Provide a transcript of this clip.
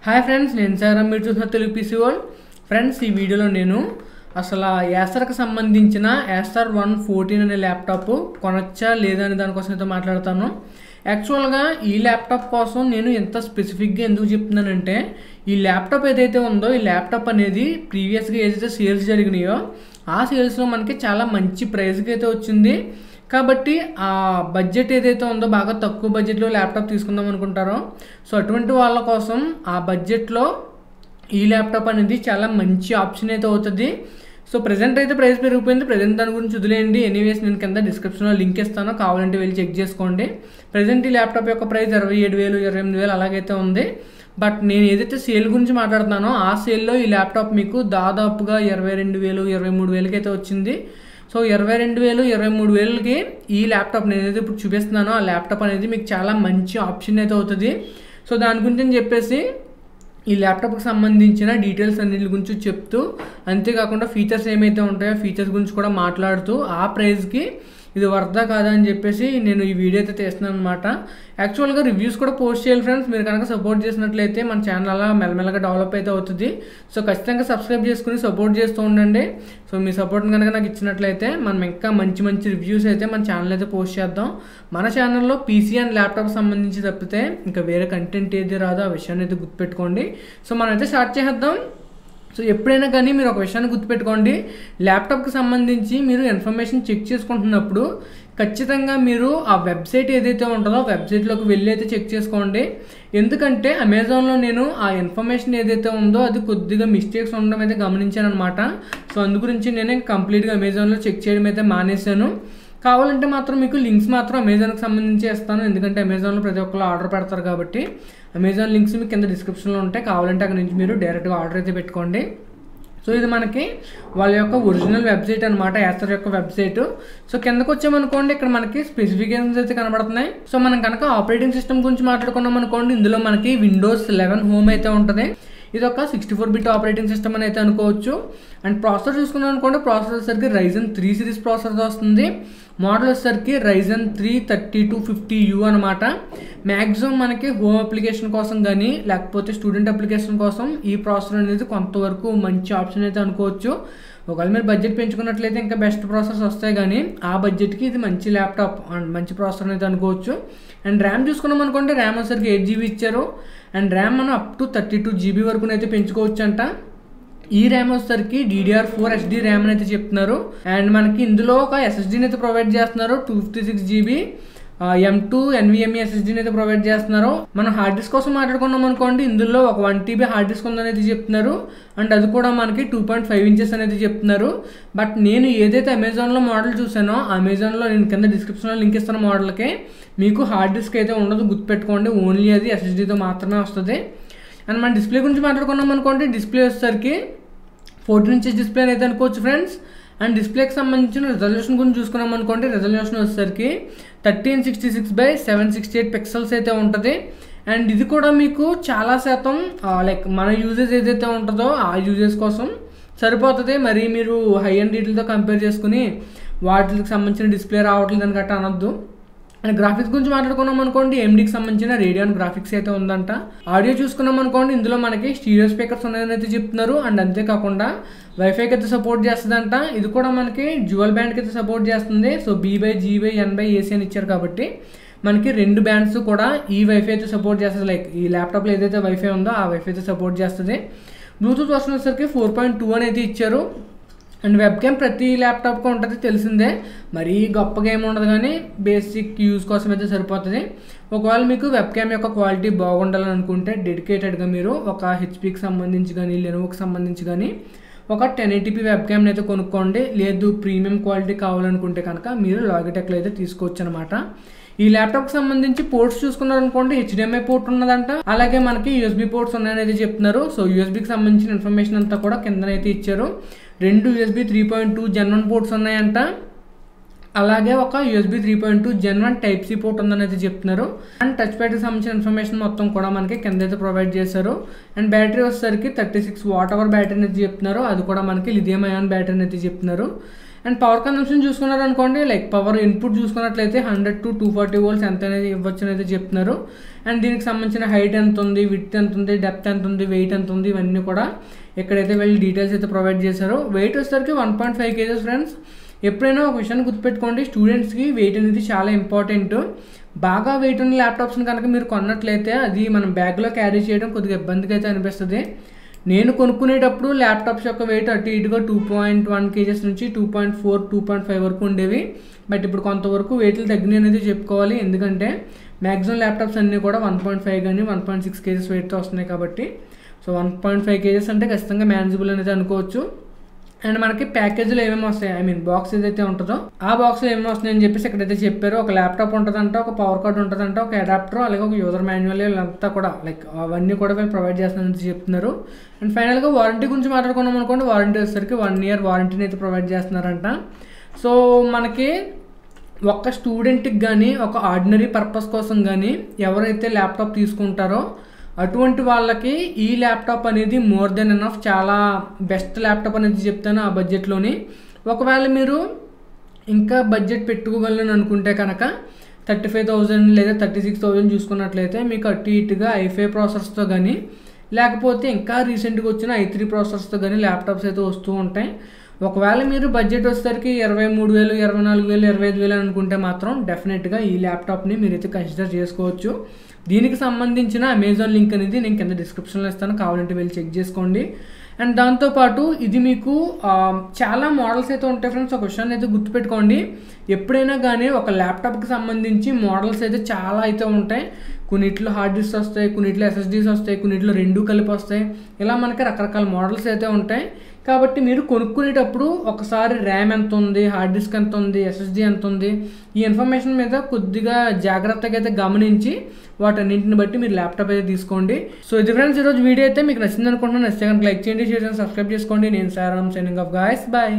Hi friends, నేను sir మీరు చూసిన తెలుగు పీసీ వరల్డ్. ఫ్రెండ్స్, ఈ వీడియోలో నేను అసలు యాసర్కి సంబంధించిన యాసర్ 114 అనే ల్యాప్టాప్ కొనొచ్చా లేదా అనే దానికోసం అయితే మాట్లాడతాను. యాక్చువల్గా ఈ ల్యాప్టాప్ కోసం నేను ఎంత స్పెసిఫిక్గా ఎందుకు చెప్తున్నానంటే, ఈ ల్యాప్టాప్ ఏదైతే ఉందో ఈ ల్యాప్టాప్ అనేది ప్రీవియస్గా ఏదైతే సేల్స్ జరిగినాయో ఆ సేల్స్లో మనకి చాలా మంచి ప్రైస్కి అయితే వచ్చింది. కాబట్టి ఆ బడ్జెట్ ఏదైతే ఉందో బాగా తక్కువ బడ్జెట్లో ల్యాప్టాప్ తీసుకుందాం అనుకుంటారో, సో అటువంటి వాళ్ళ కోసం ఆ బడ్జెట్లో ఈ ల్యాప్టాప్ అనేది చాలా మంచి ఆప్షన్ అయితే అవుతుంది. సో ప్రజెంట్ అయితే ప్రైస్ పెరిగిపోయింది. ప్రజెంట్ దాని గురించి వదిలేయండి. ఎనీవేస్ నేను కింద డిస్క్రిప్షన్లో లింక్ ఇస్తాను, కావాలంటే వెళ్ళి చెక్ చేసుకోండి. ప్రజెంట్ ఈ ల్యాప్టాప్ యొక్క ప్రైస్ 27,000 28,000 అలాగైతే ఉంది. బట్ నేను ఏదైతే సేల్ గురించి మాట్లాడుతున్నానో ఆ సేల్లో ఈ ల్యాప్టాప్ మీకు దాదాపుగా 22,000 23,000కి అయితే వచ్చింది. సో 22,000 23,000కి ఈ ల్యాప్టాప్ నేను ఏదైతే ఇప్పుడు చూపిస్తున్నానో ఆ ల్యాప్టాప్ అనేది మీకు చాలా మంచి ఆప్షన్ అయితే అవుతుంది. సో దాని గురించి అని చెప్పేసి ఈ ల్యాప్టాప్కి సంబంధించిన డీటెయిల్స్ అన్నిటి గురించి చెప్తూ, అంతేకాకుండా ఫీచర్స్ ఏమైతే ఉంటాయో ఫీచర్స్ గురించి కూడా మాట్లాడుతూ ఆ ప్రైస్కి ఇది వర్దా కాదా అని చెప్పేసి నేను ఈ వీడియో అయితే తీస్తున్నాను అనమాట. యాక్చువల్గా రివ్యూస్ కూడా పోస్ట్ చేయాలి ఫ్రెండ్స్. మీరు కనుక సపోర్ట్ చేసినట్లయితే మన ఛానల్ అలా మెల్లమెల్లగా డెవలప్ అయితే అవుతుంది. సో ఖచ్చితంగా సబ్స్క్రైబ్ చేసుకుని సపోర్ట్ చేస్తూ ఉండండి. సో మీ సపోర్ట్ని కనుక నాకు ఇచ్చినట్లయితే మనం ఇంకా మంచి మంచి రివ్యూస్ అయితే మన ఛానల్ అయితే పోస్ట్ చేద్దాం. మన ఛానల్లో పీసీ అండ్ ల్యాప్టాప్ సంబంధించి తప్పితే ఇంకా వేరే కంటెంట్ ఏది రాదో ఆ విషయాన్ని అయితే గుర్తుపెట్టుకోండి. సో మనం అయితే స్టార్ట్ చేద్దాం. సో ఎప్పుడైనా కానీ మీరు ఒక విషయాన్ని గుర్తుపెట్టుకోండి, ల్యాప్టాప్కి సంబంధించి మీరు ఇన్ఫర్మేషన్ చెక్ చేసుకుంటున్నప్పుడు ఖచ్చితంగా మీరు ఆ వెబ్సైట్ ఏదైతే ఉంటుందో వెబ్సైట్లోకి వెళ్ళి అయితే చెక్ చేసుకోండి. ఎందుకంటే అమెజాన్లో నేను ఆ ఇన్ఫర్మేషన్ ఏదైతే ఉందో అది కొద్దిగా మిస్టేక్స్ ఉండడం అయితే గమనించాను అనమాట. సో అందు గురించి నేను కంప్లీట్గా అమెజాన్లో చెక్ చేయడం అయితే మానేశాను. కావాలంటే మాత్రం మీకు లింక్స్ మాత్రం అమెజాన్కి సంబంధించి ఇస్తాను, ఎందుకంటే అమెజాన్లో ప్రతి ఒక్కరు ఆర్డర్ పెడతారు కాబట్టి. అమెజాన్ లింక్స్ మీకు కింద డిస్క్రిప్షన్లో ఉంటాయి, కావాలంటే అక్కడ నుంచి మీరు డైరెక్ట్గా ఆర్డర్ అయితే పెట్టుకోండి. సో ఇది మనకి వాళ్ళ యొక్క ఒరిజినల్ వెబ్సైట్ అనమాట, యాసర్ యొక్క వెబ్సైట్. సో కిందకు వచ్చామనుకోండి, ఇక్కడ మనకి స్పెసిఫికేషన్స్ అయితే కనబడుతున్నాయి. సో మనం కనుక ఆపరేటింగ్ సిస్టమ్ గురించి మాట్లాడుకున్నాం అనుకోండి, ఇందులో మనకి Windows 11 హోమ్ అయితే ఉంటుంది. ఇది ఒక 64-బిట్ ఆపరేటింగ్ సిస్టమ్ అని అయితే అనుకోవచ్చు. అండ్ ప్రాసెసర్ చూసుకున్నాం అనుకోండి, ప్రాసెసర్ వచ్చేసరికి Ryzen 3 సిరీస్ ప్రాసెసర్ వస్తుంది. మోడల్ వచ్చేసరికి Ryzen 3 3250U అనమాట. మ్యాక్సిమం మనకి హోమ్ అప్లికేషన్ కోసం కానీ లేకపోతే స్టూడెంట్ అప్లికేషన్ కోసం ఈ ప్రాసెసర్ అనేది కొంతవరకు మంచి ఆప్షన్ అయితే అనుకోవచ్చు. ఒకవేళ మీరు బడ్జెట్ పెంచుకున్నట్లయితే ఇంకా బెస్ట్ ప్రాసెసర్స్ వస్తాయి, కానీ ఆ బడ్జెట్కి ఇది మంచి ల్యాప్టాప్ అండ్ మంచి ప్రాసెసర్ అయితే అనుకోవచ్చు. అండ్ ర్యామ్ చూసుకున్నాం అనుకోండి, ర్యామ్ వచ్చేసరికి 8GB ఇచ్చారు. అండ్ ర్యామ్ మనం అప్ టు 32GB వరకు అయితే పెంచుకోవచ్చు అంట. ఈ ర్యామ్ వచ్చేసరికి DDR4 SD ర్యామ్ అని అయితే చెప్తున్నారు. అండ్ మనకి ఇందులో ఒక SSDని అయితే ప్రొవైడ్ చేస్తున్నారు, 256GB M2 NVMe SSDని అయితే ప్రొవైడ్ చేస్తున్నారు. మనం హార్డ్ డిస్క్ కోసం మాట్లాడుకున్నాం అనుకోండి, ఇందులో ఒక 1TB హార్డ్ డిస్క్ ఉందనేది చెప్తున్నారు. అండ్ అది కూడా మనకి 2.5 ఇంచెస్ అనేది చెప్తున్నారు. బట్ నేను ఏదైతే అమెజాన్లో మోడల్ చూసానో అమెజాన్లో నేను కింద డిస్క్రిప్షన్లో లింక్ ఇస్తున్న మోడల్కి మీకు హార్డ్ డిస్క్ అయితే ఉండదు, గుర్తుపెట్టుకోండి. ఓన్లీ అది SSDతో మాత్రమే వస్తుంది. అండ్ మన డిస్ప్లే గురించి మాట్లాడుకున్నాం అనుకోండి, డిస్ప్లే వచ్చేసరికి 14 ఇంచెస్ డిస్ప్లే అయితే అనుకోవచ్చు ఫ్రెండ్స్. అండ్ డిస్ప్లేకి సంబంధించిన రెజల్యూషన్ గురించి చూసుకున్నాం అనుకోండి, రెజల్యూషన్ వచ్చేసరికి 1366/768 పిక్సెల్స్ అయితే ఉంటుంది. అండ్ ఇది కూడా మీకు చాలా శాతం లైక్ మన యూజెస్ ఏదైతే ఉంటుందో ఆ యూజెస్ కోసం సరిపోతుంది. మరి మీరు హై అండ్ డీటెయిల్తో కంపేర్ చేసుకుని వాటికి సంబంధించిన డిస్ప్లే రావట్లేదు అని గట్టా అనొద్దు. అండ్ గ్రాఫిక్స్ గురించి మాట్లాడుకున్నాం అనుకోండి, AMDకి సంబంధించిన రేడియన్ గ్రాఫిక్స్ అయితే ఉందంట. ఆడియో చూసుకున్నాం అనుకోండి, ఇందులో మనకి స్టీరియో స్పీకర్స్ ఉన్నాయని అయితే చెప్తున్నారు. అండ్ అంతేకాకుండా వైఫైకి అయితే సపోర్ట్ చేస్తుందంట. ఇది కూడా మనకి డ్యూయల్ బ్యాండ్కి అయితే సపోర్ట్ చేస్తుంది. సో B/G/N/AC అని ఇచ్చారు కాబట్టి మనకి 2 బ్యాండ్స్ కూడా ఈ వైఫై అయితే సపోర్ట్ చేస్తుంది. లైక్ ఈ ల్యాప్టాప్లో ఏదైతే వైఫై ఉందో ఆ వైఫై అయితే సపోర్ట్ చేస్తుంది. బ్లూటూత్ వర్షన్ వచ్చేసరికి 4.2 అనేది ఇచ్చారు. అండ్ వెబ్ క్యామ్ ప్రతి ల్యాప్టాప్కి ఉంటుంది, తెలిసిందే. మరీ గొప్పగా ఏమి ఉండదు, కానీ బేసిక్ యూజ్ కోసం అయితే సరిపోతుంది. ఒకవేళ మీకు వెబ్ క్యామ్ యొక్క క్వాలిటీ బాగుండాలని అనుకుంటే డెడికేటెడ్గా మీరు ఒక HPకి సంబంధించి కానీ లెనోవోకి సంబంధించి కానీ ఒక 1080p వెబ్ క్యామ్ని అయితే కొనుక్కోండి. లేదు ప్రీమియం క్వాలిటీ కావాలనుకుంటే కనుక మీరు లాగిటెక్లో అయితే తీసుకోవచ్చు అనమాట. ఈ ల్యాప్టాప్కి సంబంధించి పోర్ట్స్ చూసుకున్నారనుకోండి, HDMI పోర్ట్ ఉన్నదంట, అలాగే మనకి USB పోర్ట్స్ ఉన్నాయని చెప్తున్నారు. సో USBకి సంబంధించిన ఇన్ఫర్మేషన్ అంతా కూడా కిందనైతే ఇచ్చారు. 2 USB 3.2 Gen 1 పోర్ట్స్ ఉన్నాయంట, అలాగే ఒక USB 3.2 Gen 1 Type-C పోర్ట్ ఉందని అయితే చెప్తున్నారు. అండ్ టచ్ ప్యాడ్కి సంబంధించిన ఇన్ఫర్మేషన్ మొత్తం కూడా మనకి కింద అయితే ప్రొవైడ్ చేశారు. అండ్ బ్యాటరీ వచ్చేసరికి 36 Wh బ్యాటరీని అయితే చెప్తున్నారు. అది కూడా మనకి లిథియం అయాన్ బ్యాటరీని అయితే చెప్తున్నారు. అండ్ పవర్ కన్సంప్షన్ చూసుకున్నారనుకోండి, లైక్ పవర్ ఇన్పుట్ చూసుకున్నట్లయితే 100 to 240 volts ఎంత అనేది ఇవ్వచ్చు అనేది చెప్తున్నారు. అండ్ దీనికి సంబంధించిన హైట్ ఎంత ఉంది, విడ్త్ ఎంత ఉంది, డెప్త్ ఎంత ఉంది, వెయిట్ ఎంత ఉంది, ఇవన్నీ కూడా ఎక్కడైతే వెళ్ళి డీటెయిల్స్ అయితే ప్రొవైడ్ చేశారో. వెయిట్ వచ్చేసరికి 1.5 kgs ఫ్రెండ్స్. ఎప్పుడైనా ఒక విషయాన్ని గుర్తుపెట్టుకోండి, స్టూడెంట్స్కి వెయిట్ అనేది చాలా ఇంపార్టెంట్. బాగా వెయిట్ ఉన్న ల్యాప్టాప్స్ని కనుక మీరు కొన్నట్లయితే అది మనం బ్యాగ్లో క్యారీ చేయడం కొద్దిగా ఇబ్బందిగా అయితే అనిపిస్తుంది. నేను కొనుక్కునేటప్పుడు ల్యాప్టాప్స్ యొక్క వెయిట్ అటు ఇటుగా 2.1 kgs నుంచి 2.4, 2.5 వరకు ఉండేవి. బట్ ఇప్పుడు కొంతవరకు వెయిట్లు తగ్గినాయి అనేది చెప్పుకోవాలి. ఎందుకంటే మ్యాక్సిమం ల్యాప్టాప్స్ అన్నీ కూడా 1.5 కానీ 1.6 kgs వెయిట్తో వస్తున్నాయి కాబట్టి. సో 1.5 kgs అంటే ఖచ్చితంగా మేనేజబుల్ అనేది అనుకోవచ్చు. అండ్ మనకి ప్యాకేజీలో ఏమేమి వస్తాయి, ఐ మీన్ బాక్స్ ఏదైతే ఉంటుందో ఆ బాక్స్లో ఏమేమి వస్తున్నాయి అని చెప్పేసి ఎక్కడైతే చెప్పారో, ఒక ల్యాప్టాప్ ఉంటుందంట, ఒక పవర్ కార్డ్ ఉంటుందంట, ఒక అడాప్టర్, అలాగే ఒక యూజర్ మాన్యువల్, అంతా కూడా లైక్ అవన్నీ కూడా వీళ్ళు ప్రొవైడ్ చేస్తారని చెప్తున్నారు. అండ్ ఫైనల్గా వారంటీ గురించి మాట్లాడుకున్నాం అనుకోండి, వారంటీ వచ్చేసరికి 1 year వారంటీని అయితే ప్రొవైడ్ చేస్తున్నారంట. సో మనకి ఒక స్టూడెంట్కి కానీ, ఒక ఆర్డినరీ పర్పస్ కోసం కానీ ఎవరైతే ల్యాప్టాప్ తీసుకుంటారో అటువంటి వాళ్ళకి ఈ ల్యాప్టాప్ అనేది మోర్ దెన్ ఎనఫ్, చాలా బెస్ట్ ల్యాప్టాప్ అనేది చెప్తాను ఆ బడ్జెట్లోని. ఒకవేళ మీరు ఇంకా బడ్జెట్ పెట్టుకోగలను అనుకుంటే కనుక 35,000 లేదా 36,000 చూసుకున్నట్లయితే మీకు అటు ఇటుగా i5 ప్రాసెసర్స్తో కానీ, లేకపోతే ఇంకా రీసెంట్గా వచ్చిన i3 ప్రాసెసర్స్తో కానీ ల్యాప్టాప్స్ అయితే వస్తూ ఉంటాయి. ఒకవేళ మీరు బడ్జెట్ వచ్చేసరికి 23,000, 24,000, 25,000 అనుకుంటే మాత్రం డెఫినెట్గా ఈ ల్యాప్టాప్ని మీరైతే కన్సిడర్ చేసుకోవచ్చు. దీనికి సంబంధించిన అమెజాన్ లింక్ అనేది నేను కింద డిస్క్రిప్షన్లో ఇస్తాను, కావాలంటే వెళ్ళి చెక్ చేసుకోండి. అండ్ దాంతోపాటు ఇది మీకు చాలా మోడల్స్ అయితే ఉంటాయి ఫ్రెండ్స్. ఒక విషయాన్ని అయితే గుర్తుపెట్టుకోండి, ఎప్పుడైనా కానీ ఒక ల్యాప్టాప్కి సంబంధించి మోడల్స్ అయితే చాలా అయితే ఉంటాయి. కొన్నిట్లో హార్డ్ డిస్క్ వస్తాయి, కొన్నిట్లో SSDs వస్తాయి, కొన్నిట్లో రెండు కలిపి వస్తాయి. ఇలా మనకి రకరకాల మోడల్స్ అయితే ఉంటాయి. కాబట్టి మీరు కొనుక్కునేటప్పుడు ఒకసారి ర్యామ్ ఎంత ఉంది, హార్డ్ డిస్క్ ఎంత ఉంది, SSD ఎంత ఉంది, ఈ ఇన్ఫర్మేషన్ మీద కొద్దిగా జాగ్రత్తగా అయితే గమనించి వాటన్నింటిని బట్టి మీరు ల్యాప్టాప్ అయితే తీసుకోండి. సో ఇది ఫ్రెండ్స్ ఈరోజు వీడియో అయితే మీకు నచ్చింది అనుకుంటున్నాను. నచ్చితే కనుక లైక్ చేయండి, షేర్ చేయండి, సబ్స్క్రైబ్ చేసుకోండి. నేను సారామ్ సైనింగ్ ఆఫ్ గాయ్స్, బాయ్.